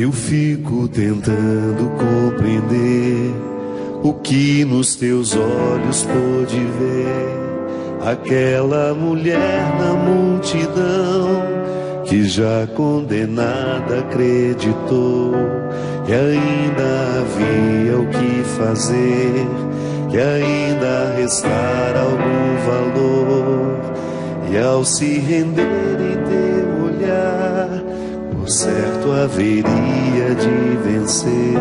Eu fico tentando compreender o que nos teus olhos pôde ver. Aquela mulher na multidão que já condenada acreditou que ainda havia o que fazer, que ainda restar algum valor. E ao se render em teu olhar, por certo haveria de vencer.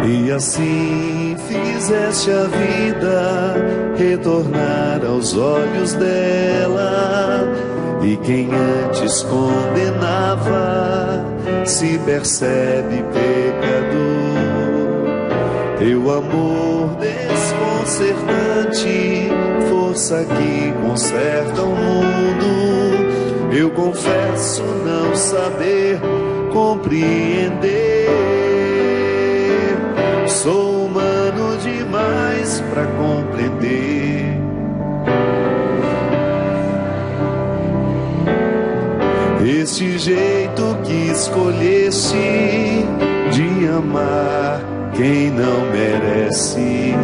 E assim fizeste a vida retornar aos olhos dela, e quem antes condenava se percebe pecador. Teu amor desconcertante, força que conserta o mundo. Eu confesso não saber compreender. Sou humano demais para compreender. Este jeito que escolheste de amar quem não merece.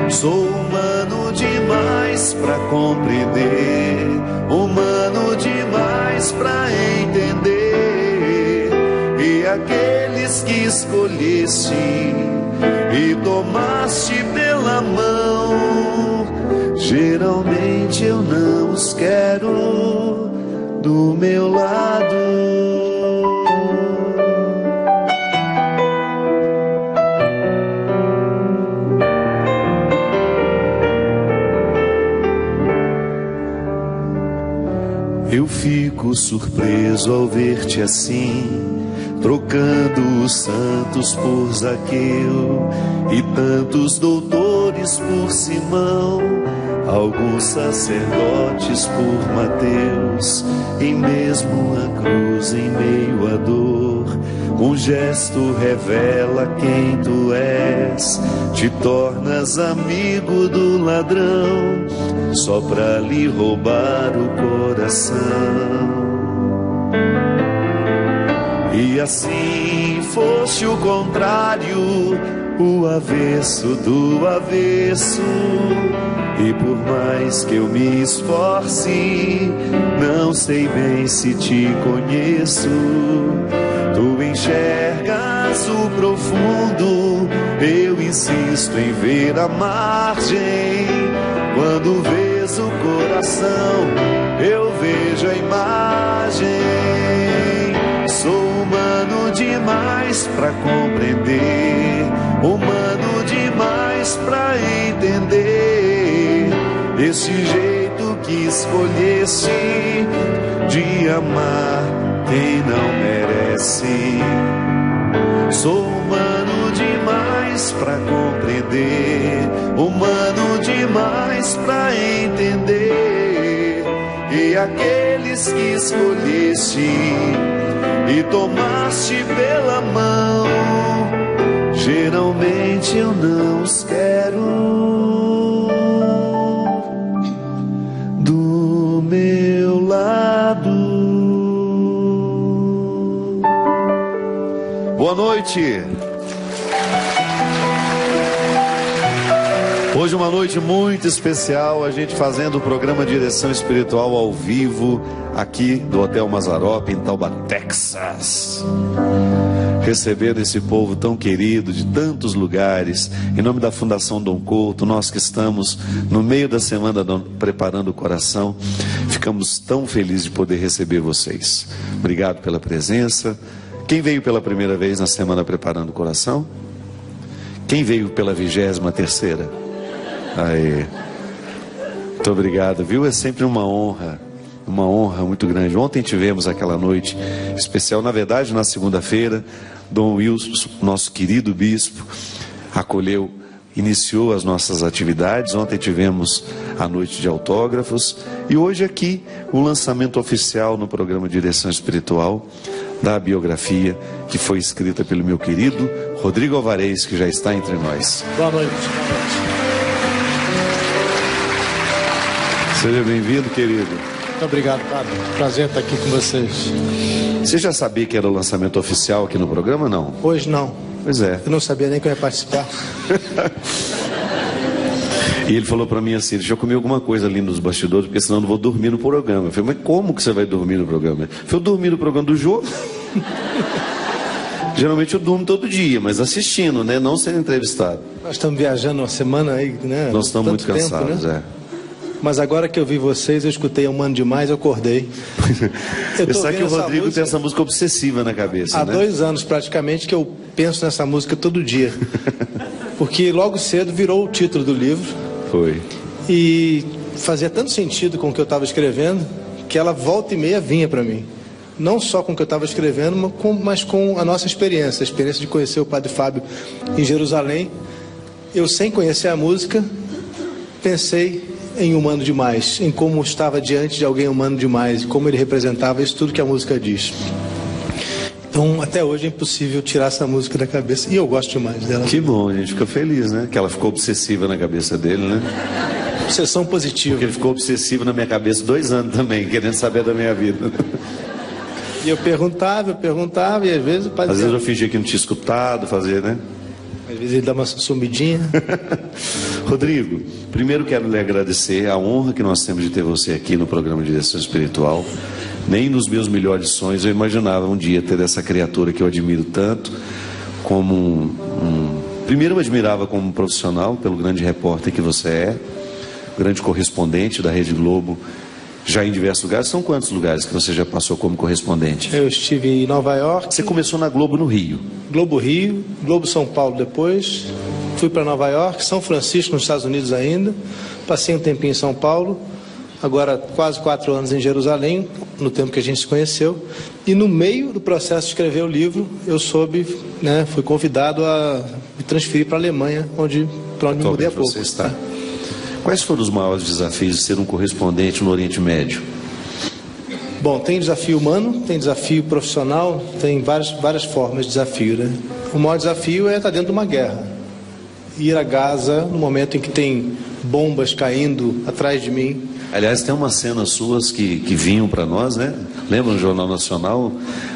Sou humano demais para compreender, humano demais para entender. E aqueles que escolheste e tomaste pela mão, geralmente eu não os quero do meu lado. Eu fico surpreso ao ver-te assim, trocando os santos por Zaqueu e tantos doutores por Simão, alguns sacerdotes por Mateus, e mesmo a cruz em meio à dor. Um gesto revela quem tu és, te tornas amigo do ladrão, só pra lhe roubar o coração. E assim foste o contrário, o avesso do avesso. E por mais que eu me esforce, não sei bem se te conheço. Tu enxergas o profundo, eu insisto em ver a margem. Quando vês o coração, eu vejo a imagem. Sou humano demais pra compreender, humano demais pra entender. Esse jeito que escolheste de amar quem não merece. Sou humano demais pra compreender, humano demais pra entender. E aqueles que escolheste e tomaste pela mão, geralmente eu não os quero do meu lado. Boa noite. Hoje uma noite muito especial, a gente fazendo o programa Direção Espiritual ao vivo, aqui do Hotel Mazarop, em Taubaté, Texas. Recebendo esse povo tão querido, de tantos lugares, em nome da Fundação Dom Couto, nós que estamos no meio da semana preparando o coração, ficamos tão felizes de poder receber vocês. Obrigado pela presença. Quem veio pela primeira vez na semana preparando o coração? Quem veio pela 23ª? Aí, muito obrigado, viu? É sempre uma honra muito grande. Ontem tivemos aquela noite especial, na verdade na segunda-feira, Dom Wilson, nosso querido bispo, acolheu, iniciou as nossas atividades. Ontem tivemos a noite de autógrafos e hoje aqui o lançamento oficial no programa Direção Espiritual da biografia que foi escrita pelo meu querido Rodrigo Alvarez, que já está entre nós. Boa noite. Boa noite. Seja bem-vindo, querido. Muito obrigado, padre. Prazer estar aqui com vocês. Você já sabia que era o lançamento oficial aqui no programa, não? Hoje não. Pois é. Eu não sabia nem que eu ia participar. E ele falou pra mim assim, deixa eu comer alguma coisa ali nos bastidores, porque senão eu não vou dormir no programa. Eu falei, mas como que você vai dormir no programa? Ele falou, eu dormi no programa do jogo. Geralmente eu durmo todo dia, mas assistindo, né? Não sendo entrevistado. Nós estamos viajando uma semana aí, né? Nós estamos muito cansados, né? Mas agora que eu vi vocês, eu escutei Humano Demais, eu acordei. Eu sabe que o Rodrigo tem essa música obsessiva na cabeça, há né? 2 anos praticamente que eu penso nessa música todo dia. Porque logo cedo virou o título do livro. Foi. E fazia tanto sentido com o que eu estava escrevendo, que ela volta e meia vinha para mim. Não só com o que eu estava escrevendo, mas com a nossa experiência. A experiência de conhecer o Padre Fábio em Jerusalém. Eu, sem conhecer a música, pensei em Humano Demais, em como estava diante de alguém humano demais, como ele representava isso tudo que a música diz. Então, até hoje é impossível tirar essa música da cabeça, e eu gosto demais dela. Que bom, a gente fica feliz, né? Que ela ficou obsessiva na cabeça dele, né? Obsessão positiva. Porque ele ficou obsessivo na minha cabeça 2 anos também, querendo saber da minha vida. E eu perguntava, e às vezes o padre... Às vezes eu fingia que não tinha escutado, fazer, né? Às vezes ele dá uma sumidinha. Rodrigo, primeiro quero lhe agradecer a honra que nós temos de ter você aqui no programa de Direção Espiritual. Nem nos meus melhores sonhos eu imaginava um dia ter essa criatura que eu admiro tanto, como primeiro eu admirava como profissional, pelo grande repórter que você é, grande correspondente da Rede Globo, já em diversos lugares. São quantos lugares que você já passou como correspondente? Eu estive em Nova York. Você começou na Globo no Rio. Globo Rio, Globo São Paulo depois. Fui para Nova York, São Francisco, nos Estados Unidos ainda. Passei um tempinho em São Paulo. Agora quase 4 anos em Jerusalém, no tempo que a gente se conheceu. E no meio do processo de escrever o livro, eu soube, né, fui convidado a me transferir para a Alemanha, para onde me mudei há pouco. Você está. Quais foram os maiores desafios de ser um correspondente no Oriente Médio? Bom, tem desafio humano, tem desafio profissional, tem várias formas de desafio, né? O maior desafio é estar dentro de uma guerra. Ir a Gaza no momento em que tem bombas caindo atrás de mim. Aliás, tem umas cenas suas que vinham para nós, né? Lembra no Jornal Nacional,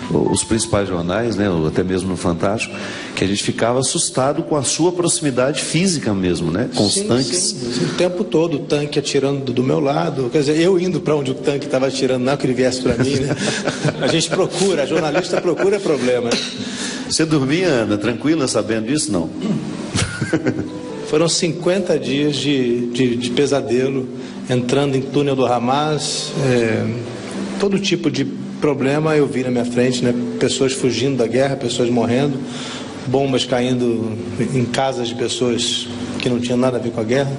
os principais jornais, né? Até mesmo no Fantástico, que a gente ficava assustado com a sua proximidade física mesmo, né? Com os tanques. Sim, o tempo todo, o tanque atirando do meu lado. Quer dizer, eu indo para onde o tanque estava atirando, não que ele viesse para mim, né? A gente procura, a jornalista procura problema. Você dormia, Ana, tranquila, sabendo disso? Não. Foram 50 dias de pesadelo, entrando em túnel do Hamas, todo tipo de problema eu vi na minha frente, né? Pessoas fugindo da guerra, pessoas morrendo, bombas caindo em casas de pessoas que não tinham nada a ver com a guerra.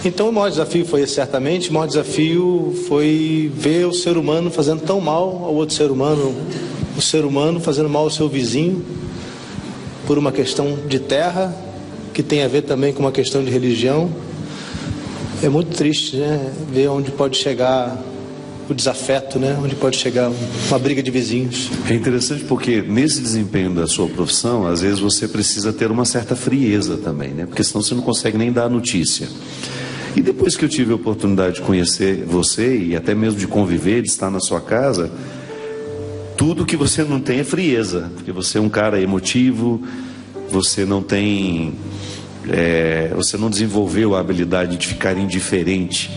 Então o maior desafio foi esse, certamente. O maior desafio foi ver o ser humano fazendo tão mal ao outro ser humano, o ser humano fazendo mal ao seu vizinho, por uma questão de terra, que tem a ver também com uma questão de religião. É muito triste, né? Ver onde pode chegar o desafeto, né? Onde pode chegar uma briga de vizinhos. É interessante porque nesse desempenho da sua profissão, às vezes você precisa ter uma certa frieza também, né? Porque senão você não consegue nem dar a notícia. E depois que eu tive a oportunidade de conhecer você e até mesmo de conviver, de estar na sua casa, tudo que você não tem é frieza, porque você é um cara emotivo, você não tem... você não desenvolveu a habilidade de ficar indiferente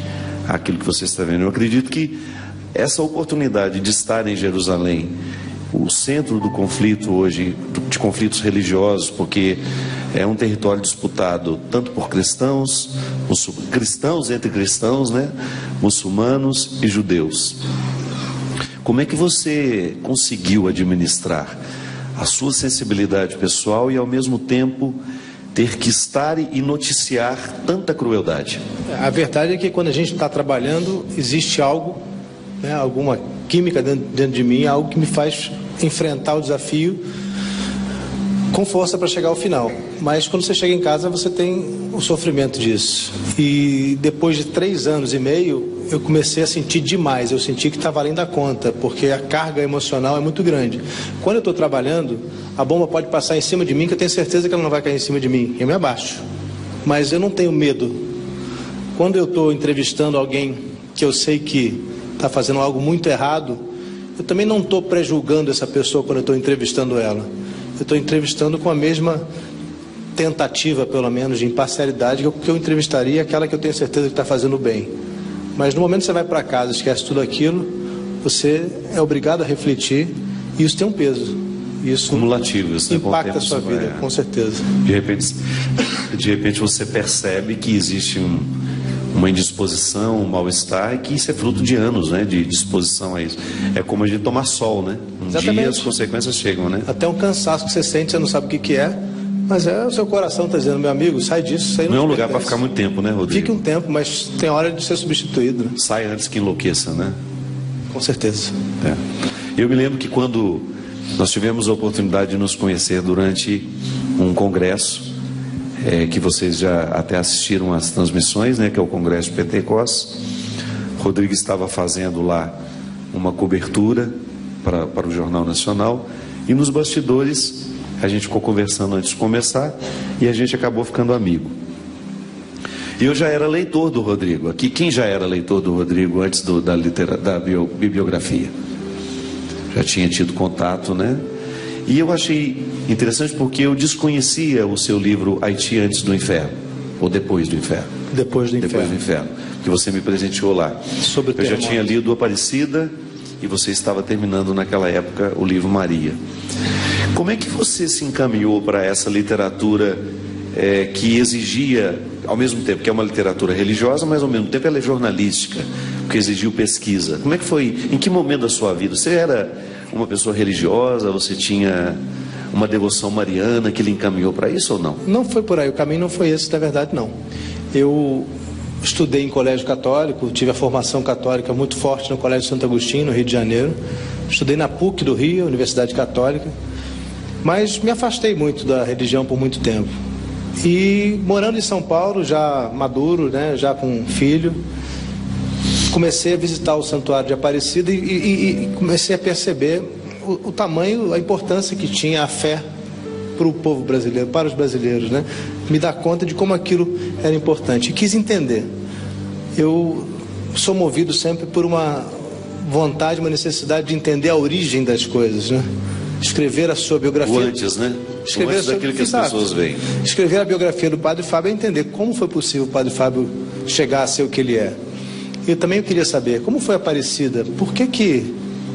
àquilo que você está vendo. Eu acredito que essa oportunidade de estar em Jerusalém, o centro do conflito hoje, de conflitos religiosos, porque é um território disputado tanto por cristãos entre cristãos, né, muçulmanos e judeus. Como é que você conseguiu administrar a sua sensibilidade pessoal e ao mesmo tempo ter que estar e noticiar tanta crueldade? A verdade é que quando a gente está trabalhando, existe algo, né, alguma química dentro de mim, algo que me faz enfrentar o desafio com força para chegar ao final. Mas quando você chega em casa, você tem o sofrimento disso. E depois de 3 anos e meio, eu comecei a sentir demais. Eu senti que estava além da conta, porque a carga emocional é muito grande. Quando eu estou trabalhando, a bomba pode passar em cima de mim, que eu tenho certeza que ela não vai cair em cima de mim. Eu me abaixo. Mas eu não tenho medo. Quando eu estou entrevistando alguém que eu sei que está fazendo algo muito errado, eu também não estou prejulgando essa pessoa quando eu estou entrevistando ela. Eu estou entrevistando com a mesma tentativa, pelo menos, de imparcialidade que eu entrevistaria aquela que eu tenho certeza que está fazendo bem. Mas no momento que você vai para casa e esquece tudo aquilo, você é obrigado a refletir, e isso tem um peso. Isso cumulativo, isso impacta a sua vida, com certeza. De repente você percebe que existe uma indisposição, um mal-estar, e que isso é fruto de anos, né, de disposição a isso. É como a gente tomar sol, né? Dia as consequências chegam, né? Até um cansaço que você sente, você não sabe o que é, mas o seu coração está dizendo, meu amigo, sai disso. Isso aí não é um lugar para ficar muito tempo, né, Rodrigo? Fique um tempo, mas tem hora de ser substituído, né? Sai antes que enlouqueça, né? Com certeza. Eu me lembro que quando nós tivemos a oportunidade de nos conhecer durante um congresso, que vocês já até assistiram às transmissões, né, que é o Congresso de Pentecostes. Rodrigo estava fazendo lá uma cobertura para o Jornal Nacional, e nos bastidores a gente ficou conversando antes de começar e a gente acabou ficando amigo. E eu já era leitor do Rodrigo. Aqui, quem já era leitor do Rodrigo antes da bibliografia? Já tinha tido contato, né? E eu achei interessante porque eu desconhecia o seu livro Haiti Antes do Inferno, ou Depois do Inferno. Depois do Inferno, que você me presenteou lá. Eu já tinha lido Aparecida e você estava terminando naquela época o livro Maria. Como é que você se encaminhou para essa literatura que exigia, ao mesmo tempo que é uma literatura religiosa, mas ao mesmo tempo ela é jornalística, porque exigiu pesquisa? Como é que foi? Em que momento da sua vida? Você era uma pessoa religiosa? Você tinha uma devoção mariana que lhe encaminhou para isso ou não? Não foi por aí, o caminho não foi esse, na verdade, não. Eu estudei em colégio católico, tive a formação católica muito forte no Colégio Santo Agostinho, no Rio de Janeiro. Estudei na PUC do Rio, Universidade Católica, mas me afastei muito da religião por muito tempo. E morando em São Paulo, já maduro, né, já com um filho, comecei a visitar o Santuário de Aparecida e comecei a perceber o tamanho, a importância que tinha a fé para o povo brasileiro, para os brasileiros, né? Me dar conta de como aquilo era importante. E quis entender. Eu sou movido sempre por uma vontade, uma necessidade de entender a origem das coisas, né? Escrever a sua biografia. O antes, né? Escrever antes daquilo que as pessoas veem. Escrever a biografia do Padre Fábio é entender como foi possível o Padre Fábio chegar a ser o que ele é. Eu também queria saber como foi Aparecida. Por que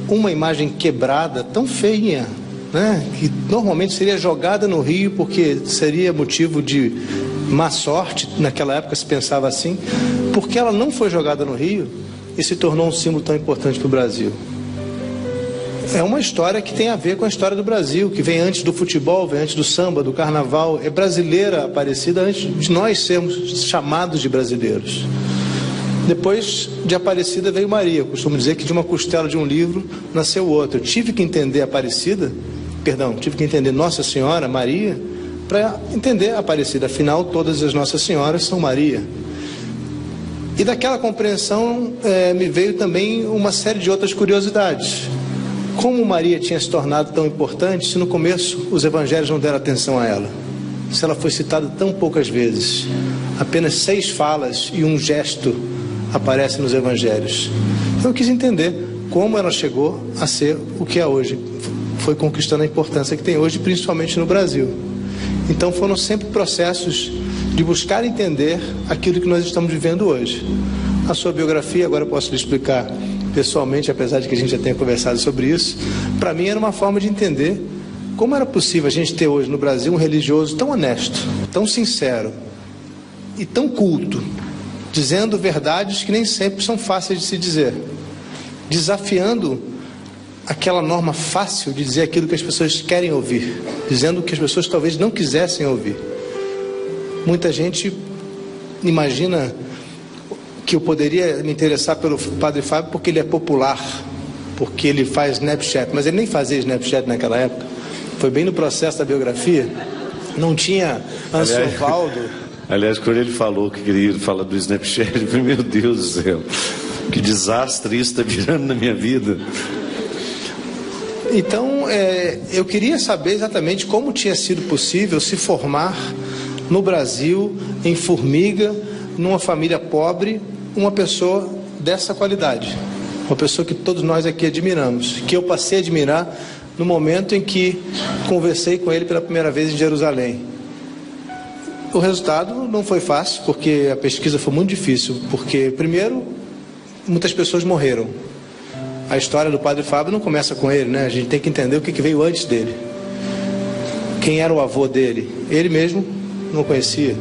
uma imagem quebrada, tão feia, né, que normalmente seria jogada no rio porque seria motivo de má sorte, naquela época se pensava assim, porque ela não foi jogada no rio e se tornou um símbolo tão importante para o Brasil? É uma história que tem a ver com a história do Brasil, que vem antes do futebol, vem antes do samba, do carnaval. É brasileira, Aparecida, antes de nós sermos chamados de brasileiros. Depois de Aparecida veio Maria. Eu costumo dizer que de uma costela de um livro nasceu outro. Eu tive que entender tive que entender Nossa Senhora, Maria, para entender Aparecida. Afinal, todas as Nossas Senhoras são Maria. E daquela compreensão me veio também uma série de outras curiosidades. Como Maria tinha se tornado tão importante se no começo os evangelhos não deram atenção a ela? Se ela foi citada tão poucas vezes? Apenas 6 falas e um gesto aparecem nos evangelhos. Eu quis entender como ela chegou a ser o que é hoje. Foi conquistando a importância que tem hoje, principalmente no Brasil. Então foram sempre processos de buscar entender aquilo que nós estamos vivendo hoje. A sua biografia, agora eu posso lhe explicar pessoalmente, apesar de que a gente já tenha conversado sobre isso, para mim era uma forma de entender como era possível a gente ter hoje no Brasil um religioso tão honesto, tão sincero e tão culto, dizendo verdades que nem sempre são fáceis de se dizer, desafiando aquela norma fácil de dizer aquilo que as pessoas querem ouvir, dizendo o que as pessoas talvez não quisessem ouvir. Muita gente imagina que eu poderia me interessar pelo Padre Fábio porque ele é popular, porque ele faz Snapchat, mas ele nem fazia Snapchat naquela época. Foi bem no processo da biografia, não tinha Ansovaldo. Aliás, quando ele falou que queria falar do Snapchat, eu falei, meu Deus do céu, que desastre isso está virando na minha vida. Então, eu queria saber exatamente como tinha sido possível se formar no Brasil, em Formiga, numa família pobre, uma pessoa dessa qualidade. uma pessoa que todos nós aqui admiramos, que eu passei a admirar no momento em que conversei com ele pela primeira vez em Jerusalém. O resultado não foi fácil, porque a pesquisa foi muito difícil, porque, primeiro, muitas pessoas morreram. A história do Padre Fábio não começa com ele, né? A gente tem que entender o que veio antes dele. Quem era o avô dele? Ele mesmo não conhecia.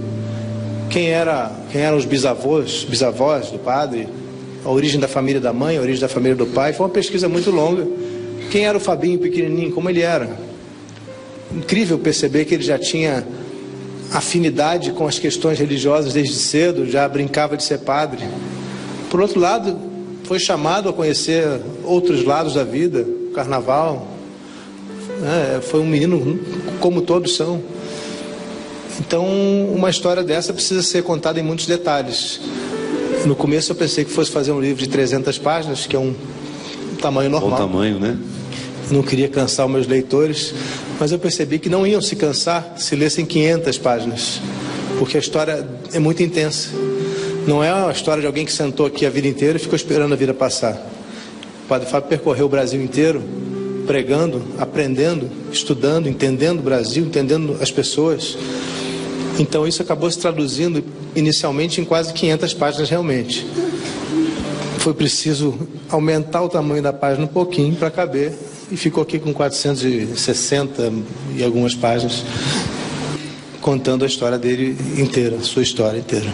Quem eram os bisavós do padre? A origem da família da mãe, a origem da família do pai. Foi uma pesquisa muito longa. Quem era o Fabinho pequenininho? Como ele era? Incrível perceber que ele já tinha afinidade com as questões religiosas desde cedo, já brincava de ser padre. Por outro lado, foi chamado a conhecer outros lados da vida, o carnaval. Foi um menino como todos são. Então, uma história dessa precisa ser contada em muitos detalhes. No começo eu pensei que fosse fazer um livro de 300 páginas, que é um tamanho normal. Bom tamanho, né? Não queria cansar os meus leitores, mas eu percebi que não iam se cansar se lessem 500 páginas, porque a história é muito intensa. Não é a história de alguém que sentou aqui a vida inteira e ficou esperando a vida passar. O Padre Fábio percorreu o Brasil inteiro, pregando, aprendendo, estudando, entendendo o Brasil, entendendo as pessoas. Então isso acabou se traduzindo inicialmente em quase 500 páginas realmente. Foi preciso aumentar o tamanho da página um pouquinho para caber, e ficou aqui com 460 e algumas páginas, contando a história dele inteira, a sua história inteira.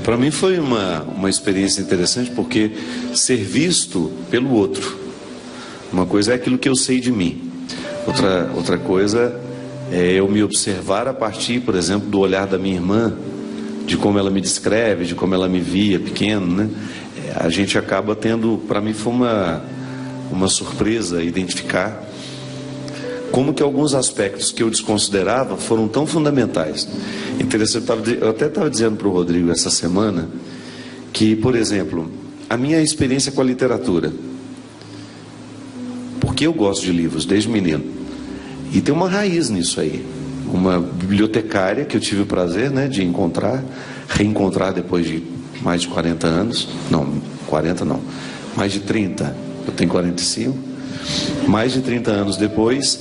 Para mim foi uma experiência interessante, porque ser visto pelo outro, uma coisa é aquilo que eu sei de mim, outra coisa é eu me observar a partir, por exemplo, do olhar da minha irmã, de como ela me descreve, de como ela me via pequeno, né? A gente acaba tendo, para mim foi uma surpresa identificar como que alguns aspectos que eu desconsiderava foram tão fundamentais. Interessante, eu até estava dizendo para o Rodrigo essa semana que, por exemplo, a minha experiência com a literatura, porque eu gosto de livros desde menino, e tem uma raiz nisso aí. Uma bibliotecária que eu tive o prazer, né, de reencontrar depois de mais de 40 anos, não, 40 não, mais de 30, eu tenho 45, mais de 30 anos depois,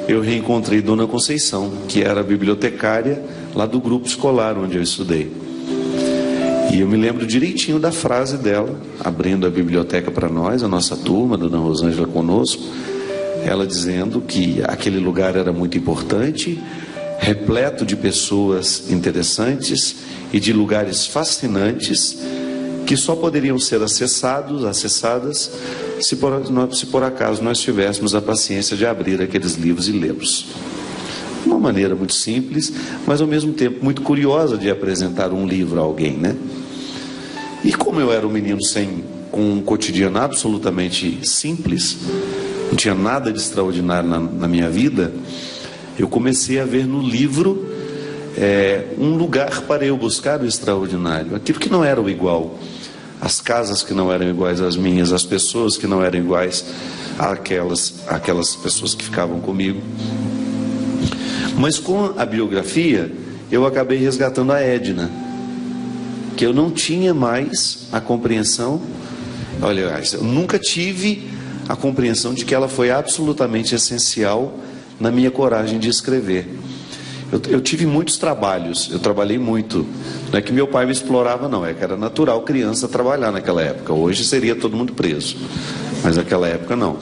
eu reencontrei Dona Conceição, que era bibliotecária lá do grupo escolar onde eu estudei. E eu me lembro direitinho da frase dela, abrindo a biblioteca para nós, a nossa turma, Dona Rosângela conosco, ela dizendo que aquele lugar era muito importante, repleto de pessoas interessantes e de lugares fascinantes, que só poderiam ser acessadas, se por acaso nós tivéssemos a paciência de abrir aqueles livros e lê-los. Uma maneira muito simples, mas ao mesmo tempo muito curiosa de apresentar um livro a alguém, né? E como eu era um menino com um cotidiano absolutamente simples, não tinha nada de extraordinário na minha vida, eu comecei a ver no livro um lugar para eu buscar o extraordinário, aquilo que não era o igual, as casas que não eram iguais às minhas, as pessoas que não eram iguais àquelas pessoas que ficavam comigo. Mas com a biografia eu acabei resgatando a Edna, que eu não tinha mais a compreensão, olha, eu nunca tive a compreensão de que ela foi absolutamente essencial na minha coragem de escrever. Eu tive muitos trabalhos, eu trabalhei muito. Não é que meu pai me explorava, não, é que era natural criança trabalhar naquela época. Hoje seria todo mundo preso, mas naquela época não.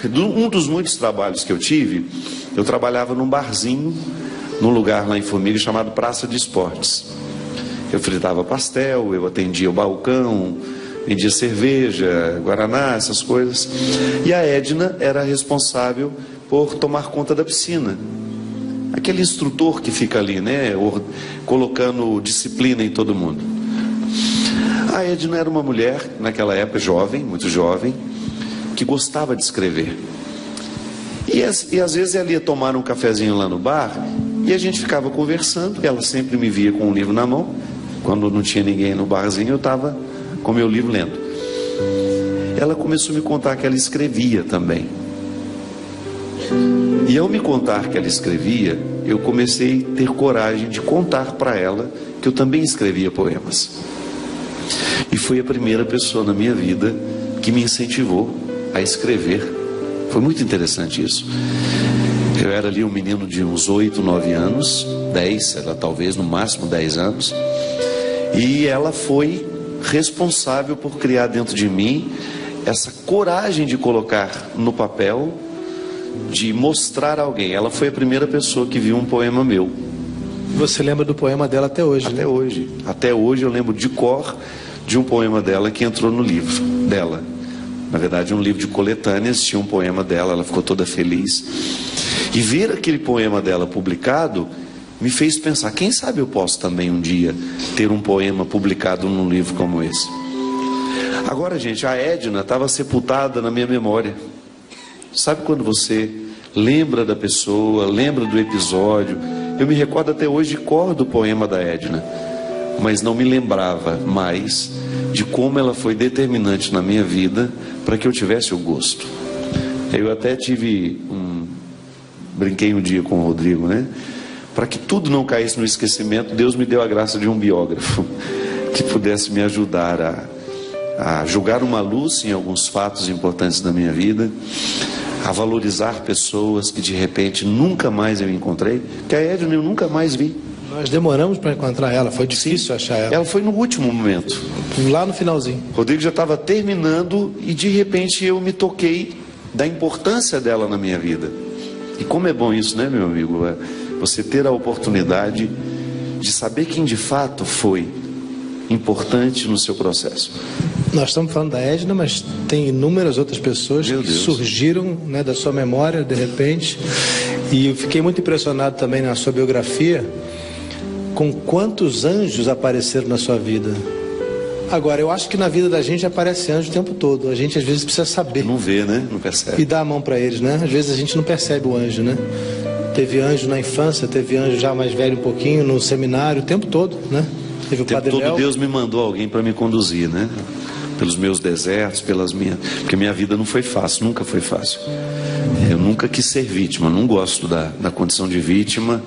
Um dos muitos trabalhos que eu tive, eu trabalhava num barzinho, num lugar lá em Formiga chamado Praça de Esportes. Eu fritava pastel, eu atendia o balcão, vendia cerveja, guaraná, essas coisas. E a Edna era responsável por tomar conta da piscina. Aquele instrutor que fica ali, né, colocando disciplina em todo mundo. A Edna era uma mulher, naquela época, jovem, muito jovem, que gostava de escrever. E às vezes ela ia tomar um cafezinho lá no bar, e a gente ficava conversando, ela sempre me via com um livro na mão. Quando não tinha ninguém no barzinho, eu estava com meu livro lendo. Ela começou a me contar que ela escrevia também. E ao me contar que ela escrevia, eu comecei a ter coragem de contar para ela que eu também escrevia poemas. E foi a primeira pessoa na minha vida que me incentivou a escrever. Foi muito interessante isso. Eu era ali um menino de uns 8, 9 anos, 10, ela talvez no máximo 10 anos. E ela foi responsável por criar dentro de mim essa coragem de colocar no papel, de mostrar a alguém. Ela foi a primeira pessoa que viu um poema meu. Você lembra do poema dela até hoje? Até hoje. Até hoje eu lembro de cor de um poema dela que entrou no livro dela. Na verdade, um livro de coletâneas, tinha um poema dela, ela ficou toda feliz. E ver aquele poema dela publicado me fez pensar, quem sabe eu posso também um dia ter um poema publicado num livro como esse. Agora, gente, a Edna estava sepultada na minha memória. Sabe quando você lembra da pessoa, lembra do episódio? Eu me recordo até hoje de cor do poema da Edna, mas não me lembrava mais de como ela foi determinante na minha vida para que eu tivesse o gosto. Eu até brinquei um dia com o Rodrigo, né? Para que tudo não caísse no esquecimento, Deus me deu a graça de um biógrafo que pudesse me ajudar a jogar uma luz em alguns fatos importantes da minha vida, a valorizar pessoas que de repente nunca mais eu encontrei, que a Edna eu nunca mais vi. Nós demoramos para encontrar ela, foi difícil achar ela. Ela foi no último momento. Lá no finalzinho. Rodrigo já estava terminando e de repente eu me toquei da importância dela na minha vida. E como é bom isso, né, meu amigo? Você ter a oportunidade de saber quem de fato foi importante no seu processo. Nós estamos falando da Edna, mas tem inúmeras outras pessoas que surgiram, né, da sua memória de repente. E eu fiquei muito impressionado também na sua biografia com quantos anjos apareceram na sua vida. Agora, eu acho que na vida da gente aparece anjo o tempo todo. A gente às vezes precisa saber. Não vê, né? Não percebe. E dar a mão para eles, né? Às vezes a gente não percebe o anjo, né? Teve anjo na infância, teve anjo já mais velho um pouquinho, no seminário, o tempo todo, né? Teve o Padre Léo. Deus me mandou alguém para me conduzir, né? Pelos meus desertos, porque minha vida não foi fácil, nunca foi fácil. Eu nunca quis ser vítima, não gosto da condição de vítima.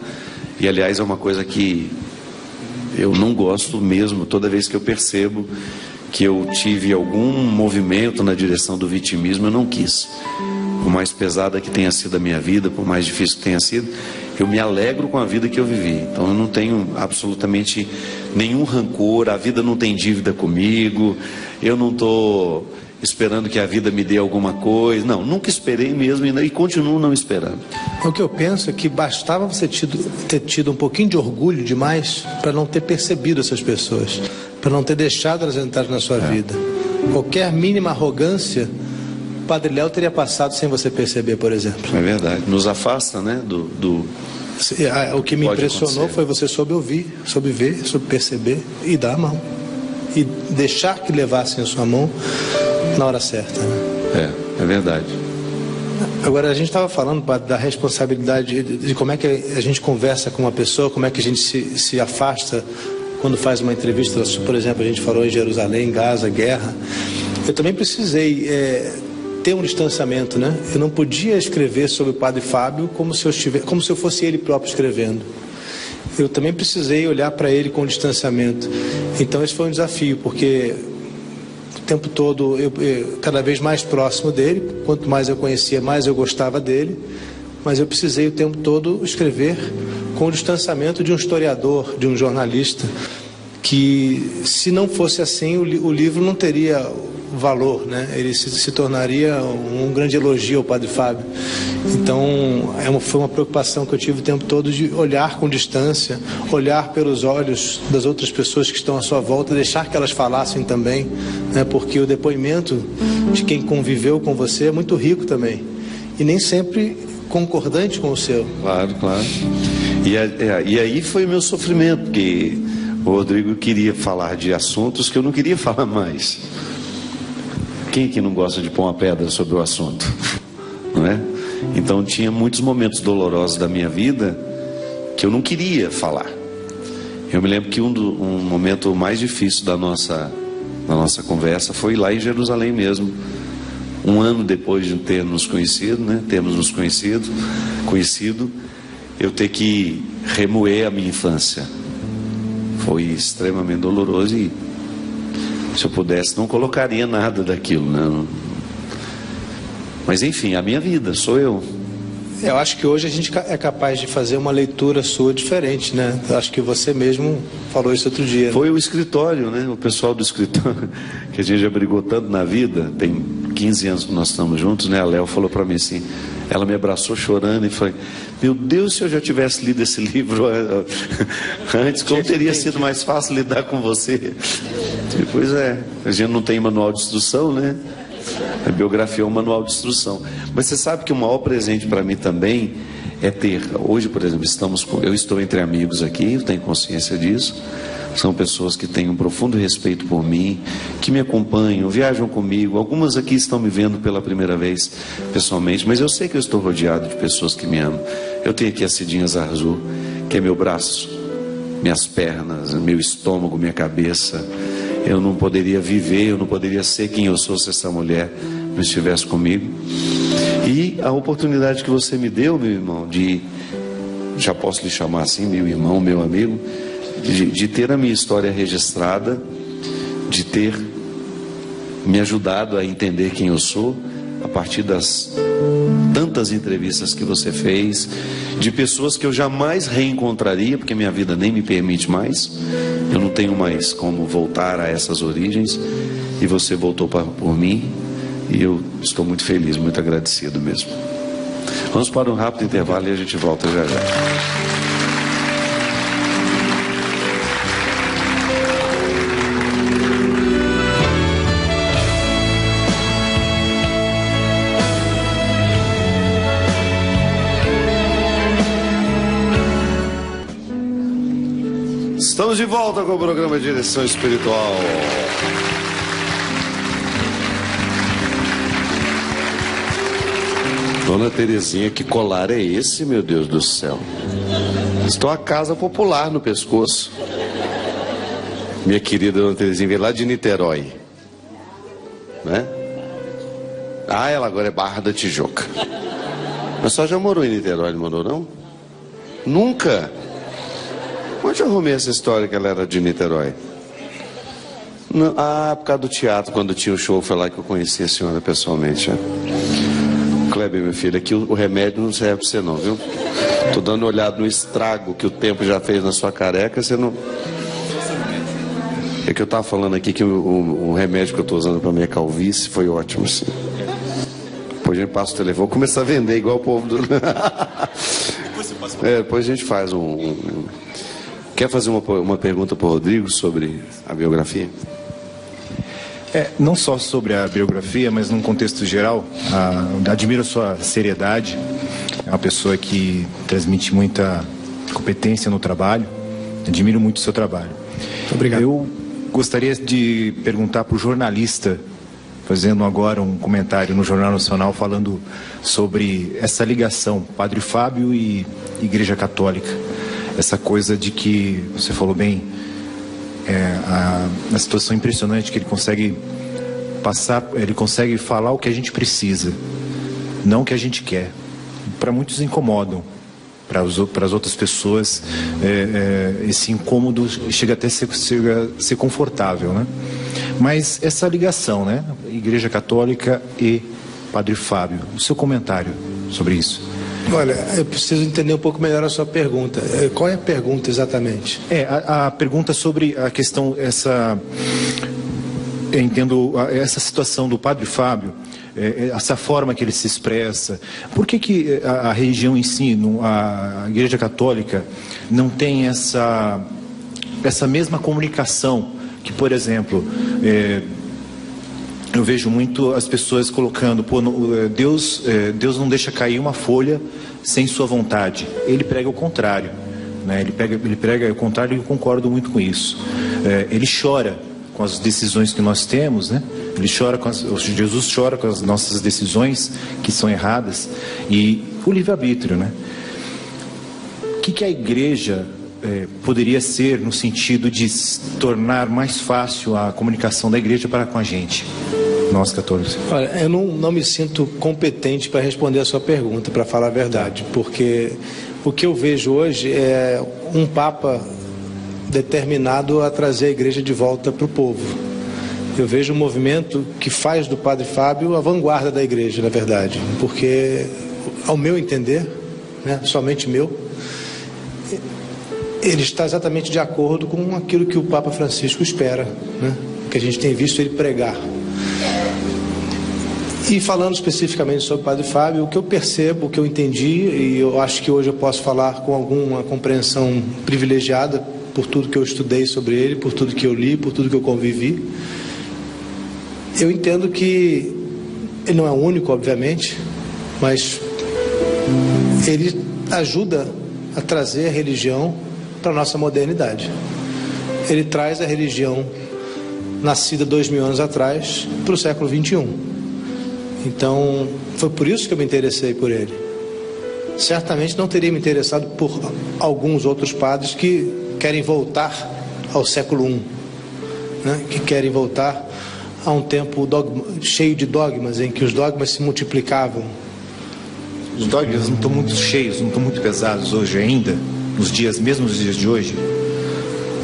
E aliás é uma coisa que eu não gosto mesmo, toda vez que eu percebo que eu tive algum movimento na direção do vitimismo, eu não quis. Por mais pesada que tenha sido a minha vida, por mais difícil que tenha sido, eu me alegro com a vida que eu vivi. Então eu não tenho absolutamente nenhum rancor, a vida não tem dívida comigo, eu não estou esperando que a vida me dê alguma coisa. Não, nunca esperei mesmo e continuo não esperando. O que eu penso é que bastava você ter tido um pouquinho de orgulho demais para não ter percebido essas pessoas, para não ter deixado elas entrarem na sua vida. Qualquer mínima arrogância, o Padre Léo teria passado sem você perceber, por exemplo. É verdade, nos afasta, né, O que me impressionou foi você soube ouvir, soube ver, soube perceber e dar a mão. E deixar que levassem a sua mão na hora certa, né? É verdade. Agora, a gente estava falando da responsabilidade de como é que a gente conversa com uma pessoa, como é que a gente se afasta quando faz uma entrevista. Por exemplo, a gente falou em Jerusalém, Gaza, guerra. Eu também precisei ter um distanciamento, né? Eu não podia escrever sobre o Padre Fábio como se eu fosse ele próprio escrevendo. Eu também precisei olhar para ele com distanciamento. Então esse foi um desafio, porque o tempo todo eu cada vez mais próximo dele, quanto mais eu conhecia, mais eu gostava dele, mas eu precisei o tempo todo escrever com o distanciamento de um historiador, de um jornalista, que se não fosse assim o livro não teria valor, né? Ele se tornaria um grande elogio ao Padre Fábio. Então foi uma preocupação que eu tive o tempo todo de olhar com distância, olhar pelos olhos das outras pessoas que estão à sua volta, deixar que elas falassem também, né? Porque o depoimento de quem conviveu com você é muito rico também e nem sempre concordante com o seu. Claro. E aí foi o meu sofrimento, porque o Rodrigo queria falar de assuntos que eu não queria falar mais. Quem que não gosta de pôr uma pedra sobre o assunto? Não é? Então tinha muitos momentos dolorosos da minha vida que eu não queria falar. Eu me lembro que um momento mais difícil da nossa conversa foi lá em Jerusalém mesmo. Um ano depois de termos nos conhecido, né? Eu ter que remoer a minha infância. Foi extremamente doloroso e Se eu pudesse, não colocaria nada daquilo, né? Mas enfim, a minha vida, sou eu. Eu acho que hoje a gente é capaz de fazer uma leitura sua diferente, né? Eu acho que você mesmo falou isso outro dia. Foi o escritório, né? O pessoal do escritório, que a gente já brigou tanto na vida, tem 15 anos que nós estamos juntos, né? A Léo falou para mim assim, ela me abraçou chorando e falou: meu Deus, se eu já tivesse lido esse livro antes, como teria sido mais fácil lidar com você? Pois é, a gente não tem manual de instrução, né? A biografia é um manual de instrução. Mas você sabe que o maior presente para mim também é ter. Hoje, por exemplo, eu estou entre amigos aqui, eu tenho consciência disso. São pessoas que têm um profundo respeito por mim, que me acompanham, viajam comigo. Algumas aqui estão me vendo pela primeira vez pessoalmente, mas eu sei que eu estou rodeado de pessoas que me amam. Eu tenho aqui a Cidinha Zarzur, que é meu braço, minhas pernas, meu estômago, minha cabeça. Eu não poderia viver, eu não poderia ser quem eu sou se essa mulher não estivesse comigo. E a oportunidade que você me deu, meu irmão, já posso lhe chamar assim, meu irmão, meu amigo, de ter a minha história registrada, de ter me ajudado a entender quem eu sou, a partir das tantas entrevistas que você fez, de pessoas que eu jamais reencontraria, porque minha vida nem me permite mais, eu não tenho mais como voltar a essas origens, e você voltou por mim, e eu estou muito feliz, muito agradecido mesmo. Vamos para um rápido intervalo e a gente volta já já. Estamos de volta com o programa Direção Espiritual. Dona Terezinha, que colar é esse, meu Deus do céu? Estou a casa popular no pescoço. Minha querida Dona Terezinha veio lá de Niterói, né? Ah, ela agora é Barra da Tijuca. Mas só já morou em Niterói, não morou não? Nunca. Onde eu arrumei essa história que ela era de Niterói? Não, por causa do teatro, quando tinha o show, foi lá que eu conheci a senhora pessoalmente. Kleber, meu filho, aqui o remédio não serve pra você não, viu? Tô dando uma olhada no estrago que o tempo já fez na sua careca, você não... É que eu tava falando aqui que o remédio que eu tô usando pra minha calvície foi ótimo, sim. Depois a gente passa o telefone, vou começar a vender igual o povo do... depois a gente faz Quer fazer uma pergunta para o Rodrigo sobre a biografia? Não só sobre a biografia, mas num contexto geral. Admiro a sua seriedade. É uma pessoa que transmite muita competência no trabalho. Admiro muito o seu trabalho. Obrigado. Eu gostaria de perguntar para o jornalista, fazendo agora um comentário no Jornal Nacional, falando sobre essa ligação Padre Fábio e Igreja Católica. Essa coisa de que, você falou bem, a situação impressionante que ele consegue passar, ele consegue falar o que a gente precisa, não o que a gente quer. Para muitos incomodam, para as outras pessoas esse incômodo chega até a ser confortável, né? Mas essa ligação, né? Igreja Católica e Padre Fábio, o seu comentário sobre isso? Olha, eu preciso entender um pouco melhor a sua pergunta. Qual é a pergunta exatamente? A pergunta sobre a questão, eu entendo essa situação do Padre Fábio, essa forma que ele se expressa. Por que a religião em si, a Igreja Católica, não tem essa mesma comunicação que, por exemplo, eu vejo muito as pessoas colocando, Deus não deixa cair uma folha sem sua vontade. Ele prega o contrário, né? Ele prega o contrário, e eu concordo muito com isso. Ele chora com as decisões que nós temos, né? Jesus chora com as nossas decisões que são erradas, e o livre-arbítrio, né? O que a igreja poderia ser no sentido de tornar mais fácil a comunicação da igreja para com a gente, nós católicos? Olha, eu não me sinto competente para responder a sua pergunta, para falar a verdade, porque o que eu vejo hoje é um Papa determinado a trazer a igreja de volta para o povo. Eu vejo um movimento que faz do Padre Fábio a vanguarda da igreja, na verdade, porque, ao meu entender, né, somente meu, ele está exatamente de acordo com aquilo que o Papa Francisco espera, né, que a gente tem visto ele pregar. E falando especificamente sobre o Padre Fábio, o que eu percebo, o que eu entendi, e eu acho que hoje eu posso falar com alguma compreensão privilegiada por tudo que eu estudei sobre ele, por tudo que eu li, por tudo que eu convivi, eu entendo que ele não é o único, obviamente, mas ele ajuda a trazer a religião para a nossa modernidade. Ele traz a religião nascida 2000 anos atrás para o século XXI. Então, foi por isso que eu me interessei por ele. Certamente não teria me interessado por alguns outros padres que querem voltar ao século I, né? Que querem voltar a um tempo cheio de dogmas, em que os dogmas se multiplicavam. Os dogmas não estão muito cheios, não estão muito pesados hoje ainda, mesmo nos dias de hoje?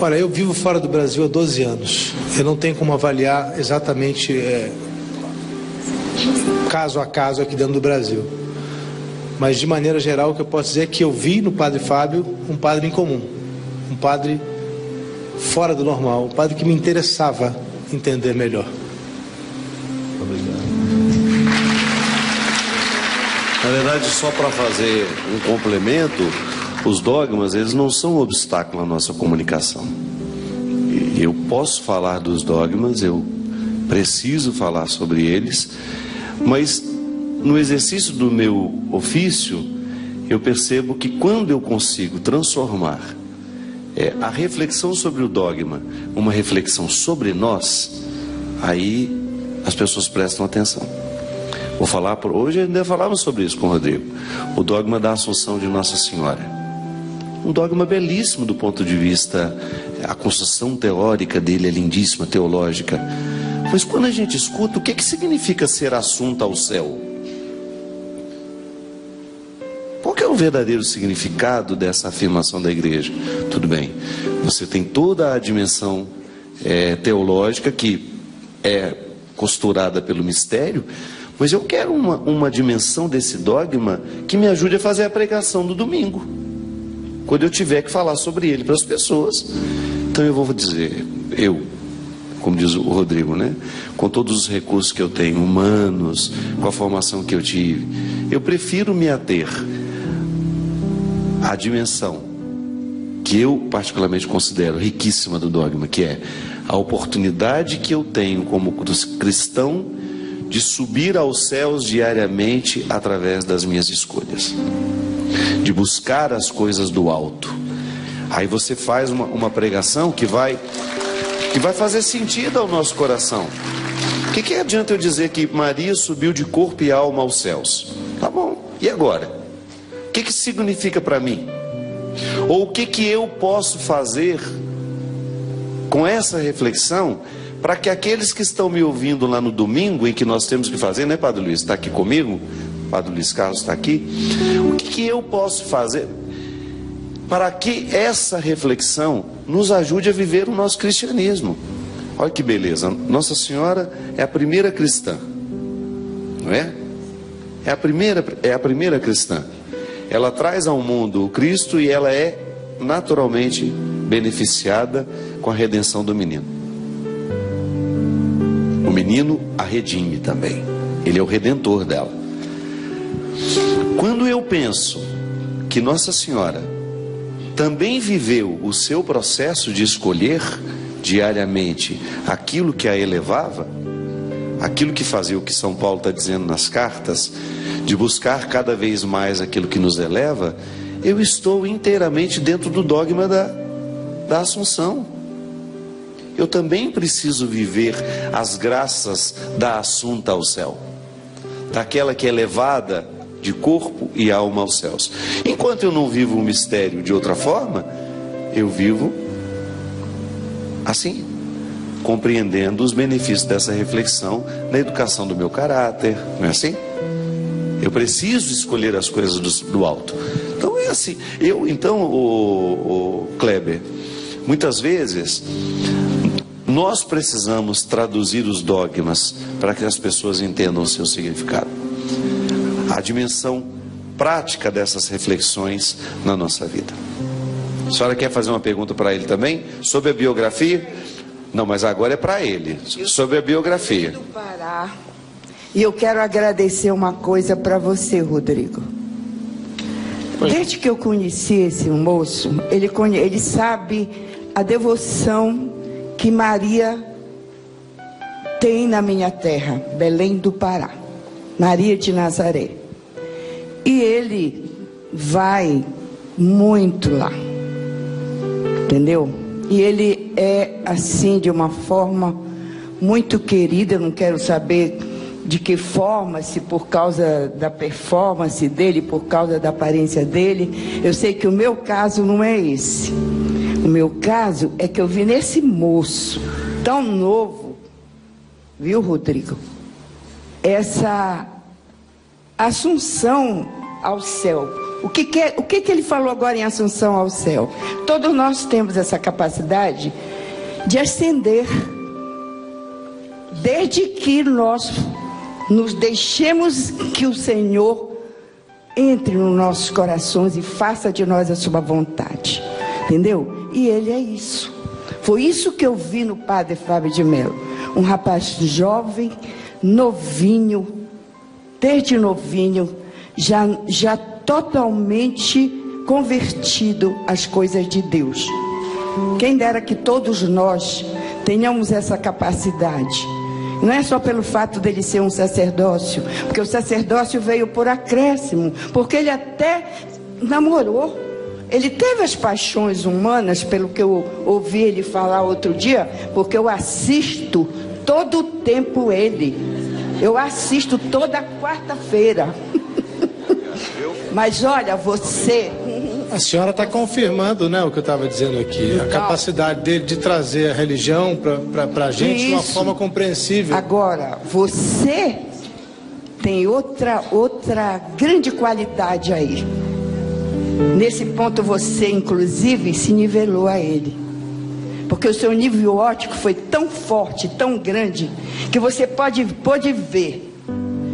Olha, eu vivo fora do Brasil há 12 anos. Eu não tenho como avaliar exatamente caso a caso aqui dentro do Brasil. Mas, de maneira geral, o que eu posso dizer é que eu vi no Padre Fábio um padre incomum, um padre fora do normal, um padre que me interessava entender melhor. Obrigado. Na verdade, só para fazer um complemento, os dogmas, eles não são um obstáculo à nossa comunicação. Eu posso falar dos dogmas, eu preciso falar sobre eles, mas no exercício do meu ofício, eu percebo que quando eu consigo transformar a reflexão sobre o dogma uma reflexão sobre nós, aí as pessoas prestam atenção. Vou falar hoje ainda falávamos sobre isso com o Rodrigo. O dogma da Assunção de Nossa Senhora. Um dogma belíssimo do ponto de vista, a construção teórica dele é lindíssima, teológica. Mas quando a gente escuta, o que significa ser assunta ao céu? Qual que é o verdadeiro significado dessa afirmação da igreja? Tudo bem, você tem toda a dimensão teológica que é costurada pelo mistério, mas eu quero uma dimensão desse dogma que me ajude a fazer a pregação do domingo, quando eu tiver que falar sobre ele para as pessoas. Então eu vou dizer, como diz o Rodrigo, né? Com todos os recursos que eu tenho, humanos, com a formação que eu tive, eu prefiro me ater à dimensão que eu particularmente considero riquíssima do dogma, que é a oportunidade que eu tenho como cristão de subir aos céus diariamente através das minhas escolhas, de buscar as coisas do alto. Aí você faz uma pregação que vai fazer sentido ao nosso coração. O que adianta eu dizer que Maria subiu de corpo e alma aos céus? Tá bom, e agora? O que significa para mim? Ou o que eu posso fazer com essa reflexão para que aqueles que estão me ouvindo lá no domingo, em que nós temos que fazer, né, Padre Luiz? Está aqui comigo? Padre Luiz Carlos está aqui. O que eu posso fazer para que essa reflexão nos ajude a viver o nosso cristianismo? Olha que beleza, Nossa Senhora é a primeira cristã, não é? É a primeira cristã. Ela traz ao mundo o Cristo e ela é naturalmente beneficiada com a redenção do menino. O menino a redime também, ele é o redentor dela. Quando eu penso que Nossa Senhora também viveu o seu processo de escolher diariamente aquilo que a elevava, aquilo que fazia o que São Paulo está dizendo nas cartas, de buscar cada vez mais aquilo que nos eleva, eu estou inteiramente dentro do dogma da Assunção. Eu também preciso viver as graças da assunta ao céu, daquela que é levada de corpo e alma aos céus. Enquanto eu não vivo o mistério de outra forma, eu vivo assim, compreendendo os benefícios dessa reflexão na educação do meu caráter, não é assim? Eu preciso escolher as coisas do alto. Então é assim. O Kleber, muitas vezes Nós precisamos traduzir os dogmas para que as pessoas entendam o seu significado. A dimensão prática dessas reflexões na nossa vida. A senhora quer fazer uma pergunta para ele também? Sobre a biografia? Não, mas agora é para ele. Sobre a biografia. Do Pará. E eu quero agradecer uma coisa para você, Rodrigo. Desde que eu conheci esse moço, ele sabe a devoção que Maria tem na minha terra, Belém do Pará, Maria de Nazaré. E ele vai muito lá, entendeu? E ele é assim, de uma forma muito querida. Eu não quero saber de que forma, se por causa da performance dele, por causa da aparência dele. Eu sei que o meu caso não é esse. O meu caso é que eu vi nesse moço tão novo, viu, Rodrigo, essa assunção ao céu. O que ele falou agora em assunção ao céu? Todos nós temos essa capacidade de ascender, desde que nós nos deixemos que o Senhor entre nos nossos corações e faça de nós a sua vontade, entendeu? E ele é isso. Foi isso que eu vi no Padre Fábio de Mello, um rapaz jovem, novinho, desde novinho, já totalmente convertido às coisas de Deus. Quem dera que todos nós tenhamos essa capacidade. Não é só pelo fato dele ser um sacerdócio, porque o sacerdócio veio por acréscimo, porque ele até namorou. Ele teve as paixões humanas, pelo que eu ouvi ele falar outro dia, porque eu assisto todo o tempo ele. Eu assisto toda quarta-feira. Mas olha, você... A senhora está confirmando, né, o que eu estava dizendo aqui. A capacidade dele de trazer a religião para a gente de uma forma compreensível. Agora, você tem outra grande qualidade aí. Nesse ponto você, inclusive, se nivelou a ele. Porque o seu nível óptico foi tão forte, tão grande, que você pode ver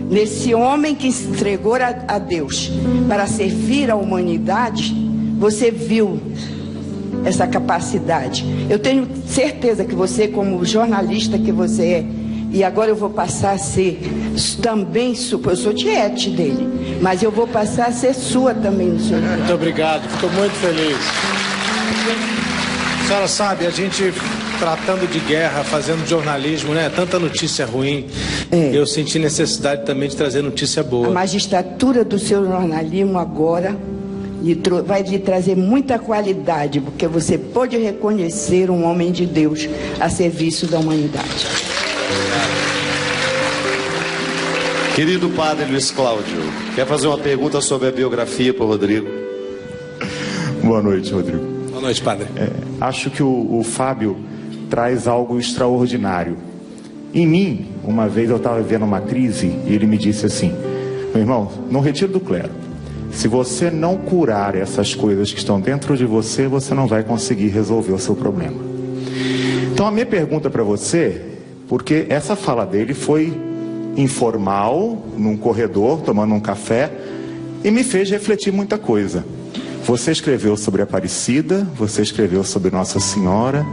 nesse homem que se entregou a Deus para servir a humanidade. Você viu essa capacidade. Eu tenho certeza que você, como jornalista que você é, e agora eu vou passar a ser também, eu sou tiete dele, mas eu vou passar a ser sua também no seu lugar. Muito obrigado, fico muito feliz. A senhora sabe, a gente tratando de guerra, fazendo jornalismo, né? Tanta notícia ruim. Eu senti necessidade também de trazer notícia boa. A magistratura do seu jornalismo agora vai lhe trazer muita qualidade, porque você pode reconhecer um homem de Deus a serviço da humanidade. Querido Padre Luiz Cláudio, quer fazer uma pergunta sobre a biografia para o Rodrigo? Boa noite, Rodrigo. Boa noite, Padre. Acho que o Fábio traz algo extraordinário. Em mim, uma vez eu estava vivendo uma crise e ele me disse assim: meu irmão, no retiro do clero, se você não curar essas coisas que estão dentro de você, você não vai conseguir resolver o seu problema. Então a minha pergunta para você, porque essa fala dele foi informal, num corredor, tomando um café, e me fez refletir muita coisa. Você escreveu sobre Aparecida, você escreveu sobre Nossa Senhora.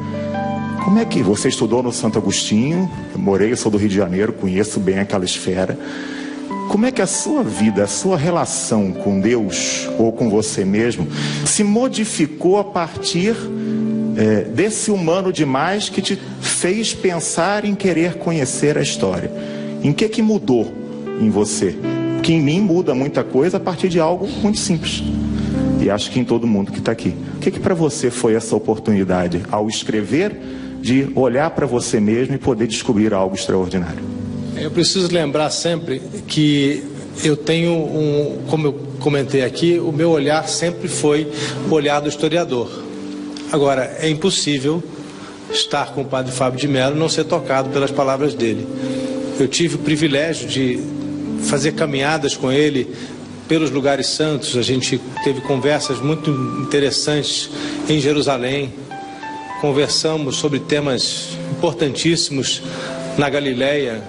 Como é que você estudou no Santo Agostinho? Eu sou do Rio de Janeiro, conheço bem aquela esfera. Como é que a sua vida, a sua relação com Deus ou com você mesmo se modificou a partir desse humano demais que te fez pensar em querer conhecer a história? Em que mudou em você? Porque em mim muda muita coisa a partir de algo muito simples. E acho que em todo mundo que está aqui. O que para você foi essa oportunidade ao escrever, de olhar para você mesmo e poder descobrir algo extraordinário? Eu preciso lembrar sempre que eu tenho como eu comentei aqui, o meu olhar sempre foi o olhar do historiador. Agora, é impossível estar com o Padre Fábio de Mello e não ser tocado pelas palavras dele. Eu tive o privilégio de fazer caminhadas com ele pelos lugares santos. A gente teve conversas muito interessantes em Jerusalém. Conversamos sobre temas importantíssimos na Galileia.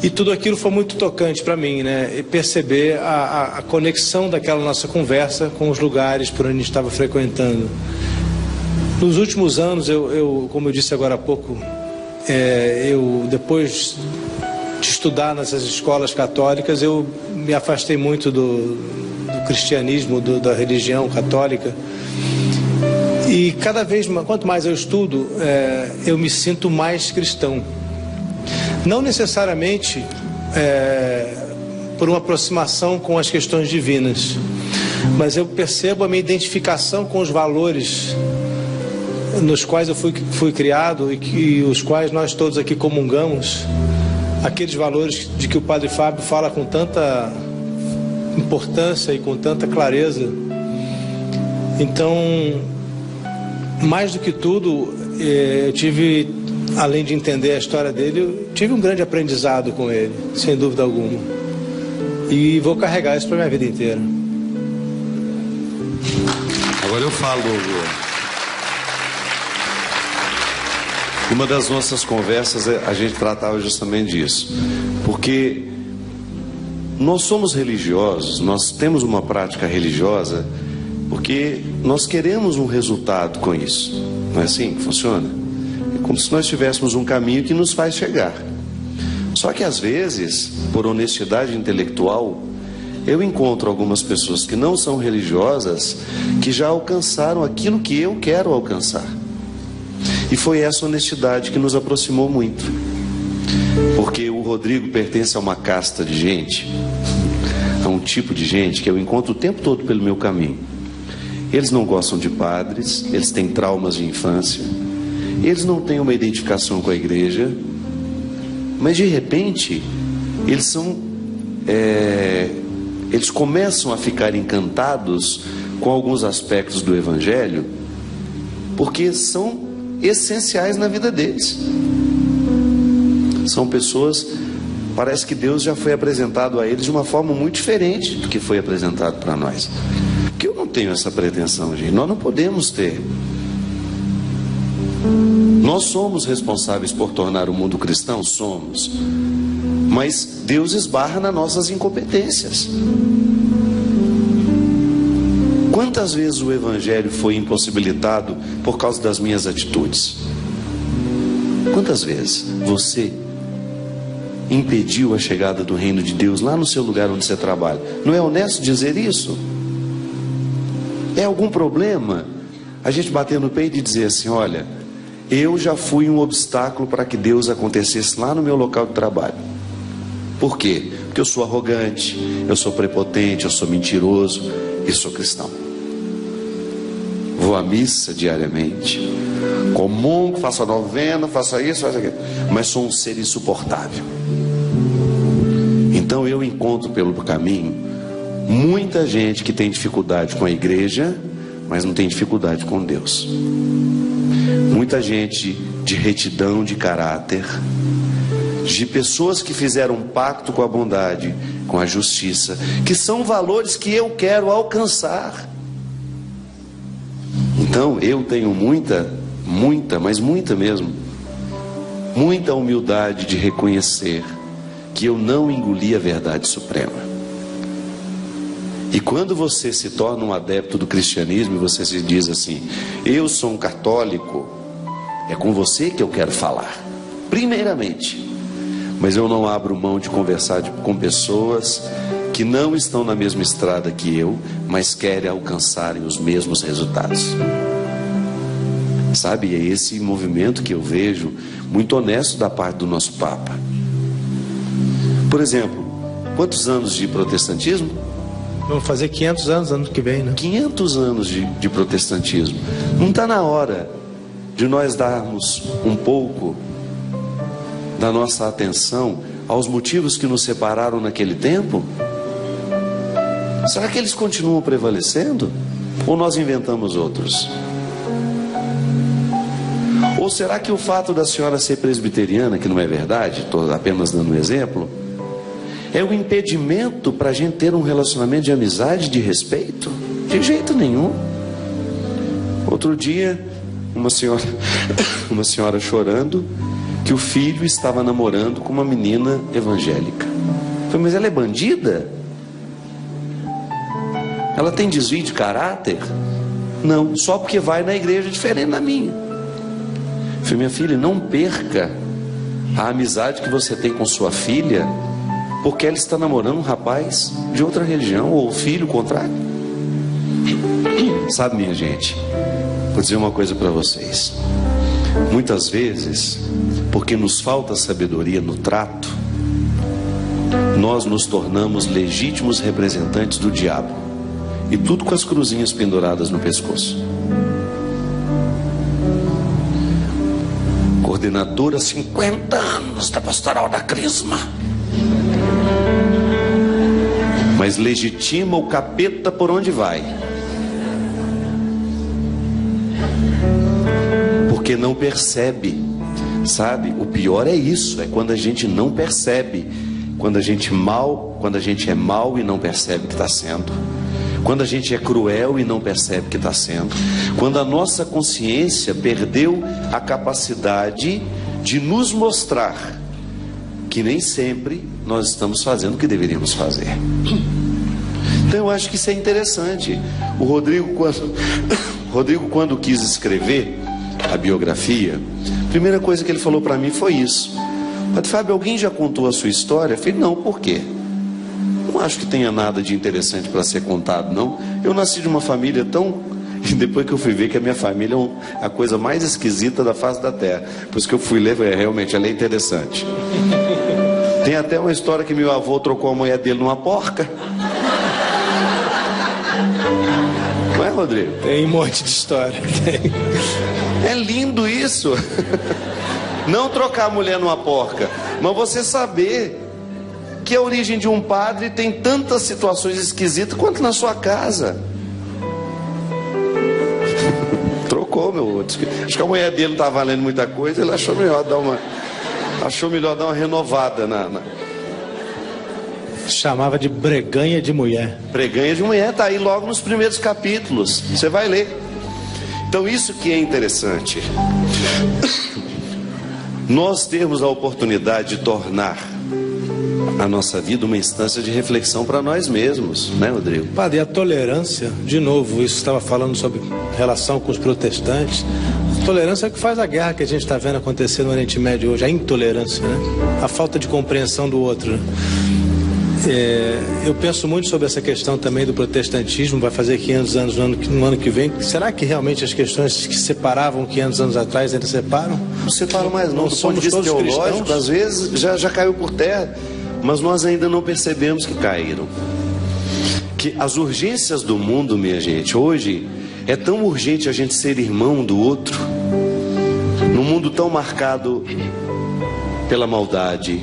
E tudo aquilo foi muito tocante para mim, né? E perceber a conexão daquela nossa conversa com os lugares por onde a gente estava frequentando. Nos últimos anos, como eu disse agora há pouco, eu depois de estudar nessas escolas católicas, eu me afastei muito do cristianismo, da religião católica. E cada vez, quanto mais eu estudo, eu me sinto mais cristão. Não necessariamente por uma aproximação com as questões divinas, mas eu percebo a minha identificação com os valores nos quais eu fui criado e os quais nós todos aqui comungamos, aqueles valores de que o Padre Fábio fala com tanta importância e com tanta clareza. Então, mais do que tudo, eu tive, além de entender a história dele, eu tive um grande aprendizado com ele, sem dúvida alguma. E vou carregar isso para minha vida inteira. Agora eu falo. Uma das nossas conversas a gente tratava justamente disso, porque nós somos religiosos, nós temos uma prática religiosa porque nós queremos um resultado com isso. Não é assim que funciona? É como se nós tivéssemos um caminho que nos faz chegar. Só que às vezes, por honestidade intelectual, eu encontro algumas pessoas que não são religiosas que já alcançaram aquilo que eu quero alcançar. E foi essa honestidade que nos aproximou muito. Porque o Rodrigo pertence a uma casta de gente, a um tipo de gente que eu encontro o tempo todo pelo meu caminho. Eles não gostam de padres, eles têm traumas de infância, eles não têm uma identificação com a igreja, mas de repente eles começam a ficar encantados com alguns aspectos do Evangelho, porque são essenciais na vida deles. São pessoas, parece que Deus já foi apresentado a eles de uma forma muito diferente do que foi apresentado para nós. Porque eu não tenho essa pretensão, gente. Nós não podemos ter. Nós somos responsáveis por tornar o mundo cristão? Somos. Mas Deus esbarra nas nossas incompetências. Quantas vezes o Evangelho foi impossibilitado por causa das minhas atitudes? Quantas vezes você impediu a chegada do reino de Deus lá no seu lugar onde você trabalha? Não é honesto dizer isso? É algum problema a gente bater no peito e dizer assim: olha, eu já fui um obstáculo para que Deus acontecesse lá no meu local de trabalho. Por quê? Porque eu sou arrogante, eu sou prepotente, eu sou mentiroso e sou cristão. Vou à missa diariamente, comungo, faço a novena, faço isso, faço aquilo, mas sou um ser insuportável. Então eu encontro pelo caminho muita gente que tem dificuldade com a igreja, mas não tem dificuldade com Deus. Muita gente de retidão de caráter, de pessoas que fizeram um pacto com a bondade, com a justiça, que são valores que eu quero alcançar. Então eu tenho muita, mas muita mesmo, muita humildade de reconhecer que eu não engoli a verdade suprema. E quando você se torna um adepto do cristianismo e você se diz assim: eu sou um católico, é com você que eu quero falar, primeiramente. Mas eu não abro mão de conversar com pessoas que não estão na mesma estrada que eu, mas querem alcançarem os mesmos resultados. Sabe, é esse movimento que eu vejo muito honesto da parte do nosso Papa. Por exemplo, quantos anos de protestantismo? Vamos fazer 500 anos ano que vem, né? 500 anos de protestantismo. Não está na hora de nós darmos um pouco da nossa atenção aos motivos que nos separaram naquele tempo? Será que eles continuam prevalecendo? Ou nós inventamos outros? Ou será que o fato da senhora ser presbiteriana, que não é verdade, estou apenas dando um exemplo, é um impedimento para a gente ter um relacionamento de amizade, de respeito? De jeito nenhum. Outro dia, uma senhora chorando que o filho estava namorando com uma menina evangélica. Eu falei, mas ela é bandida? Ela tem desvio de caráter? Não, só porque vai na igreja diferente da minha. Eu falei, minha filha, não perca a amizade que você tem com sua filha porque ela está namorando um rapaz de outra religião, ou o filho contrário. Sabe, minha gente, vou dizer uma coisa para vocês. Muitas vezes, porque nos falta sabedoria no trato, nós nos tornamos legítimos representantes do diabo, e tudo com as cruzinhas penduradas no pescoço. Coordenadora 50 anos da Pastoral da Crisma, mas legitima o capeta por onde vai, porque não percebe. Sabe, o pior é isso, é quando a gente não percebe, quando a gente é mal e não percebe que está sendo, quando a gente é cruel e não percebe que está sendo, quando a nossa consciência perdeu a capacidade de nos mostrar que nem sempre nós estamos fazendo o que deveríamos fazer. Então eu acho que isso é interessante. O Rodrigo, quando quis escrever a biografia, a primeira coisa que ele falou para mim foi isso: Padre Fábio, alguém já contou a sua história? Eu falei, não, por quê? Não acho que tenha nada de interessante para ser contado, não. Eu nasci de uma família tão... E depois que eu fui ver que a minha família é a coisa mais esquisita da face da terra, por isso que eu fui ler, realmente ela é interessante. Tem até uma história que meu avô trocou a mulher dele numa porca. Não é, Rodrigo? Tem um monte de história. Tem. É lindo isso. Não trocar a mulher numa porca, mas você saber que a origem de um padre tem tantas situações esquisitas quanto na sua casa. Trocou, meu. Acho que a mulher dele não estava valendo muita coisa, ele achou melhor dar uma renovada Chamava de breganha de mulher. Breganha de mulher, tá aí logo nos primeiros capítulos. Você vai ler. Então isso que é interessante. Nós temos a oportunidade de tornar a nossa vida uma instância de reflexão para nós mesmos, né, Rodrigo? Padre, a tolerância, de novo, isso estava falando sobre relação com os protestantes. A tolerância é o que faz a guerra que a gente está vendo acontecer no Oriente Médio hoje, a intolerância, né? A falta de compreensão do outro, né? Eu penso muito sobre essa questão também do protestantismo. Vai fazer 500 anos no ano que vem. Será que realmente as questões que separavam 500 anos atrás ainda separam? Não separam mais não. Do ponto de vista teológico, cristãos? Às vezes já caiu por terra, mas nós ainda não percebemos que caíram. Que as urgências do mundo, minha gente, hoje é tão urgente a gente ser irmão do outro, num mundo tão marcado pela maldade,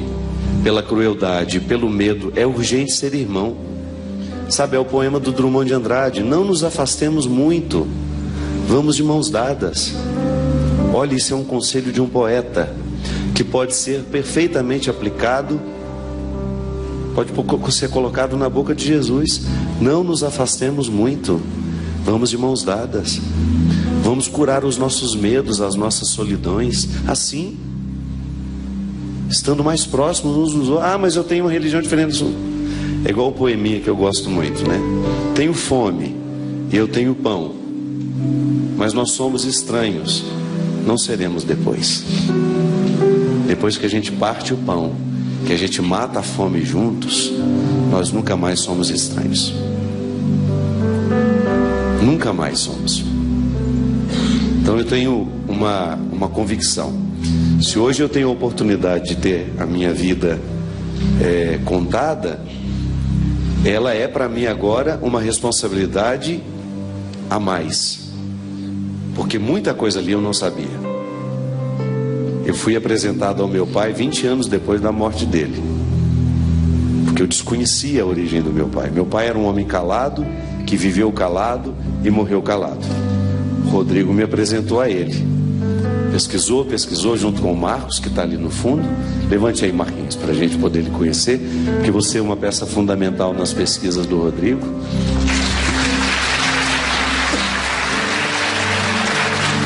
pela crueldade, pelo medo. É urgente ser irmão. Sabe, é o poema do Drummond de Andrade: não nos afastemos muito, vamos de mãos dadas. Olha, isso é um conselho de um poeta que pode ser perfeitamente aplicado, pode ser colocado na boca de Jesus. Não nos afastemos muito, vamos de mãos dadas. Vamos curar os nossos medos, as nossas solidões, assim, estando mais próximos uns dos outros. Ah, mas eu tenho uma religião diferente. É igual o poeminha que eu gosto muito, né? Tenho fome e eu tenho pão, mas nós somos estranhos, não seremos depois. Depois que a gente parte o pão, que a gente mata a fome juntos, nós nunca mais somos estranhos. Nunca mais somos. Então eu tenho uma convicção. Se hoje eu tenho a oportunidade de ter a minha vida contada, ela é para mim agora uma responsabilidade a mais, porque muita coisa ali eu não sabia. Eu fui apresentado ao meu pai 20 anos depois da morte dele, porque eu desconhecia a origem do meu pai. Meu pai era um homem calado, que viveu calado e morreu calado. Rodrigo me apresentou a ele. Pesquisou junto com o Marcos, que está ali no fundo. Levante aí, Marquinhos, para a gente poder lhe conhecer, porque você é uma peça fundamental nas pesquisas do Rodrigo.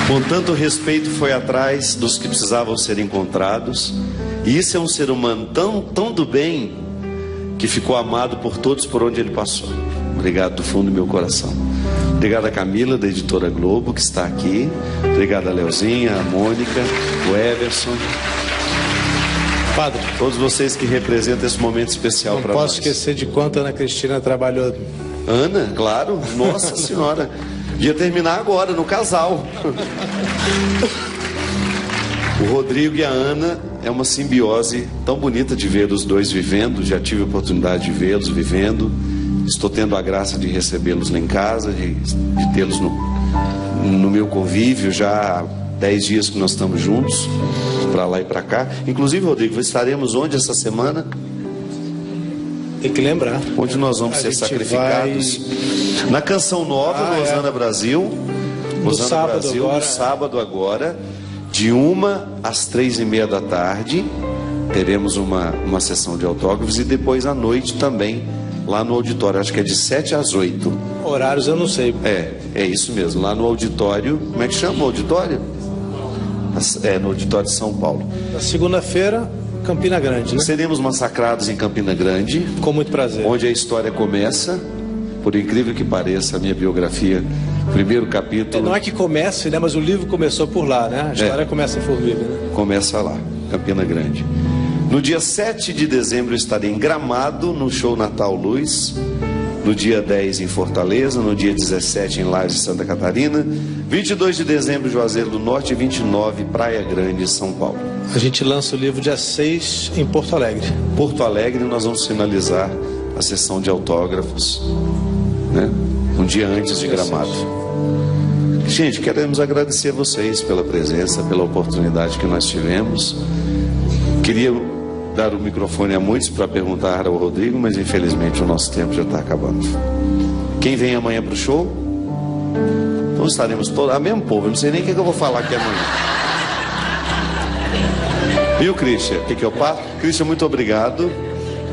Com tanto respeito foi atrás dos que precisavam ser encontrados. E isso é um ser humano tão do bem, que ficou amado por todos por onde ele passou. Obrigado do fundo do meu coração. Obrigado a Camila, da Editora Globo, que está aqui. Obrigado a Leozinha, a Mônica, o Everson. Padre, todos vocês que representam esse momento especial para nós. Não posso esquecer de quanto a Ana Cristina trabalhou. Ana, claro, nossa senhora. Ia terminar agora, no casal. O Rodrigo e a Ana é uma simbiose tão bonita de ver os dois vivendo. Já tive a oportunidade de vê-los vivendo. Estou tendo a graça de recebê-los lá em casa, de tê-los no meu convívio. Já há 10 dias que nós estamos juntos, para lá e para cá. Inclusive, Rodrigo, estaremos onde essa semana? Tem que lembrar. Onde nós vamos ser sacrificados? Na Canção Nova, no Osana Brasil. Osana Brasil, no sábado agora, de 1 às 3h30 da tarde. Teremos uma sessão de autógrafos e depois à noite também, lá no auditório. Acho que é de 7 às 8. Horários eu não sei. É isso mesmo. Lá no auditório. Como é que chama o auditório? No auditório de São Paulo. Na segunda-feira, Campina Grande, né? Seremos massacrados em Campina Grande. Com muito prazer. Onde a história começa. Por incrível que pareça, a minha biografia, primeiro capítulo. Não é que comece, né? Mas o livro começou por lá, né? A história começa em Formiga, né? Começa lá, Campina Grande. No dia 7 de dezembro eu estarei em Gramado, no show Natal Luz. No dia 10 em Fortaleza, no dia 17 em Lages, Santa Catarina, 22 de dezembro Juazeiro do Norte e 29 Praia Grande, São Paulo. A gente lança o livro dia 6 em Porto Alegre. Porto Alegre, nós vamos finalizar a sessão de autógrafos, né? Um dia antes de Gramado. Gente, queremos agradecer a vocês pela presença, pela oportunidade que nós tivemos. Queria dar o microfone a muitos para perguntar ao Rodrigo, mas infelizmente o nosso tempo já está acabando. Quem vem amanhã para o show? Então estaremos todos, a mesmo povo, eu não sei nem o que eu vou falar aqui amanhã. E o Christian, o que eu passo? Christian, muito obrigado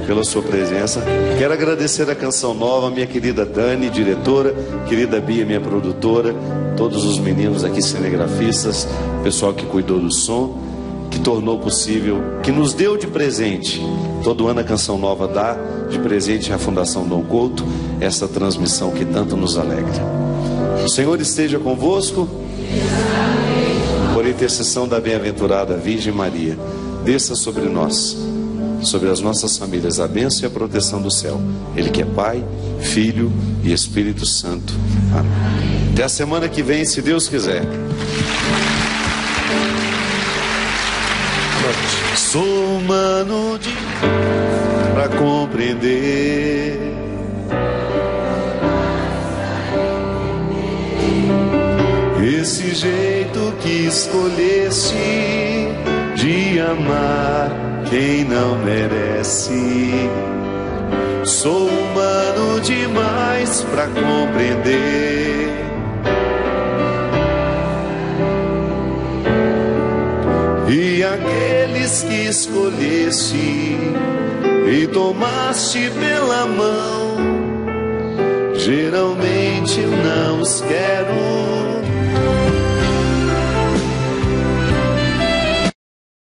pela sua presença. Quero agradecer a Canção Nova, minha querida Dani, diretora, querida Bia, minha produtora, todos os meninos aqui cinegrafistas, pessoal que cuidou do som, que tornou possível, que nos deu de presente, todo ano a Canção Nova dá de presente à Fundação Dom Couto, essa transmissão que tanto nos alegra. O Senhor esteja convosco, por intercessão da bem-aventurada Virgem Maria, desça sobre nós, sobre as nossas famílias, a bênção e a proteção do céu. Ele que é Pai, Filho e Espírito Santo. Amém. Até a semana que vem, se Deus quiser. Sou humano para compreender esse jeito que escolheste de amar quem não merece. Sou humano demais para compreender e aqueles que escolheste e tomaste pela mão, geralmente eu não os quero.